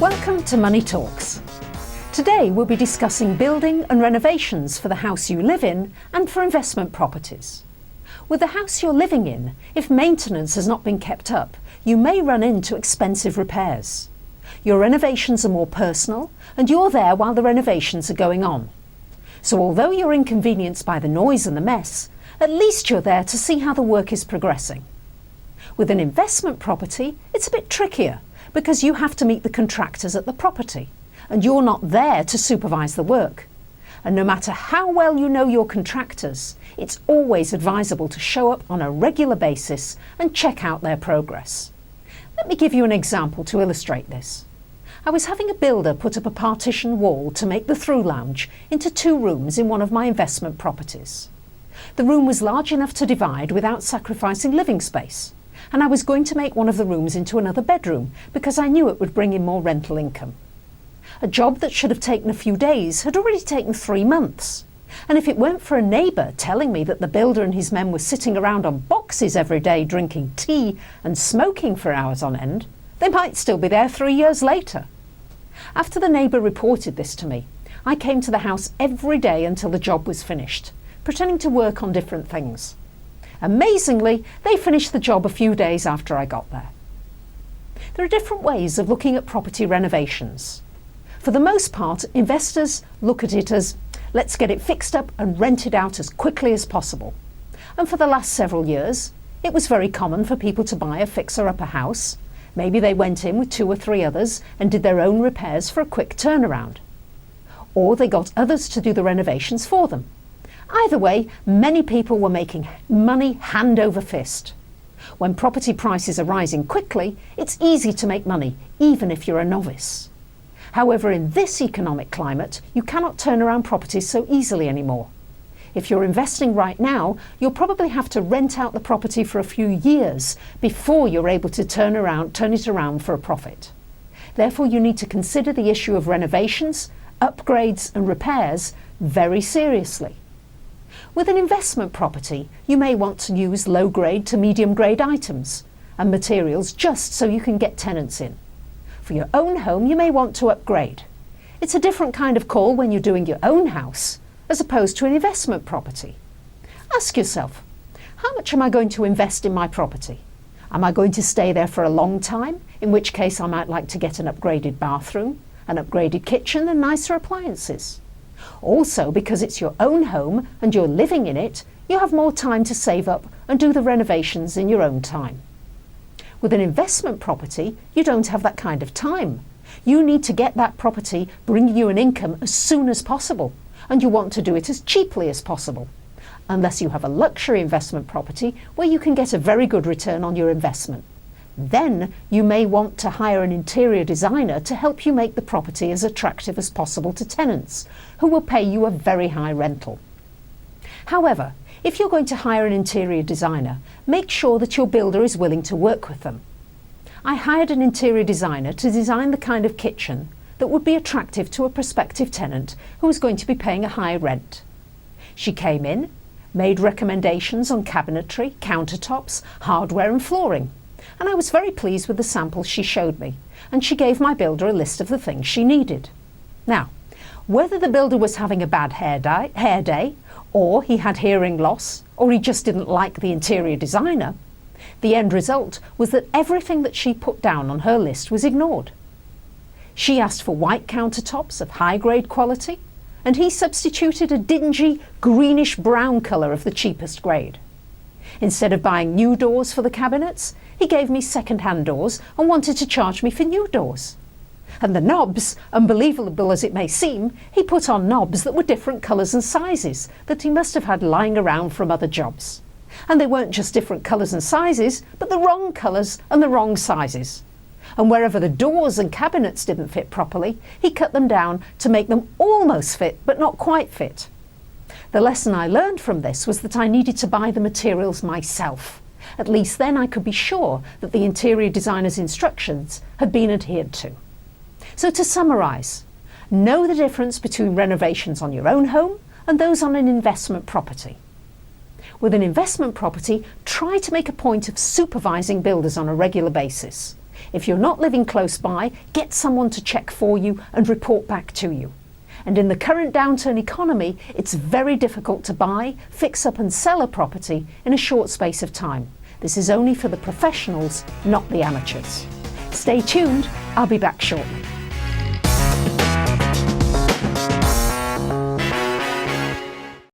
Welcome to Money Talks. Today we'll be discussing building and renovations for the house you live in and for investment properties. With the house you're living in, if maintenance has not been kept up, you may run into expensive repairs. Your renovations are more personal and you're there while the renovations are going on. So although you're inconvenienced by the noise and the mess, at least you're there to see how the work is progressing. With an investment property, it's a bit trickier because you have to meet the contractors at the property and you're not there to supervise the work. And no matter how well you know your contractors, it's always advisable to show up on a regular basis and check out their progress. Let me give you an example to illustrate this. I was having a builder put up a partition wall to make the through lounge into 2 rooms in one of my investment properties. The room was large enough to divide without sacrificing living space, and I was going to make one of the rooms into another bedroom because I knew it would bring in more rental income. A job that should have taken a few days had already taken 3 months. And if it weren't for a neighbour telling me that the builder and his men were sitting around on boxes every day drinking tea and smoking for hours on end, they might still be there 3 years later. After the neighbour reported this to me, I came to the house every day until the job was finished, pretending to work on different things. Amazingly, they finished the job a few days after I got there. There are different ways of looking at property renovations. For the most part, investors look at it as, let's get it fixed up and rented out as quickly as possible. And for the last several years, it was very common for people to buy a fixer-upper house. Maybe they went in with 2 or 3 others and did their own repairs for a quick turnaround. Or they got others to do the renovations for them. Either way, many people were making money hand over fist. When property prices are rising quickly, it's easy to make money, even if you're a novice. However, in this economic climate, you cannot turn around properties so easily anymore. If you're investing right now, you'll probably have to rent out the property for a few years before you're able to turn it around for a profit. Therefore, you need to consider the issue of renovations, upgrades and repairs very seriously. With an investment property, you may want to use low-grade to medium-grade items and materials just so you can get tenants in. For your own home, you may want to upgrade. It's a different kind of call when you're doing your own house as opposed to an investment property. Ask yourself, how much am I going to invest in my property? Am I going to stay there for a long time, in which case I might like to get an upgraded bathroom, an upgraded kitchen and nicer appliances? Also, because it's your own home and you're living in it, you have more time to save up and do the renovations in your own time. With an investment property, you don't have that kind of time. You need to get that property bringing you an income as soon as possible, and you want to do it as cheaply as possible. Unless you have a luxury investment property where you can get a very good return on your investment. Then you may want to hire an interior designer to help you make the property as attractive as possible to tenants, who will pay you a very high rental. However, if you're going to hire an interior designer, make sure that your builder is willing to work with them. I hired an interior designer to design the kind of kitchen that would be attractive to a prospective tenant who was going to be paying a high rent. She came in, made recommendations on cabinetry, countertops, hardware and flooring. And I was very pleased with the samples she showed me, and she gave my builder a list of the things she needed. Now, whether the builder was having a bad hair day, or he had hearing loss, or he just didn't like the interior designer, the end result was that everything that she put down on her list was ignored. She asked for white countertops of high-grade quality, and he substituted a dingy greenish-brown colour of the cheapest grade. Instead of buying new doors for the cabinets, he gave me second-hand doors and wanted to charge me for new doors. And the knobs, unbelievable as it may seem, he put on knobs that were different colours and sizes that he must have had lying around from other jobs. And they weren't just different colours and sizes, but the wrong colours and the wrong sizes. And wherever the doors and cabinets didn't fit properly, he cut them down to make them almost fit but not quite fit. The lesson I learned from this was that I needed to buy the materials myself. At least then I could be sure that the interior designer's instructions had been adhered to. So to summarise, know the difference between renovations on your own home and those on an investment property. With an investment property, try to make a point of supervising builders on a regular basis. If you're not living close by, get someone to check for you and report back to you. And in the current downturn economy, it's very difficult to buy, fix up and sell a property in a short space of time. This is only for the professionals, not the amateurs. Stay tuned, I'll be back shortly.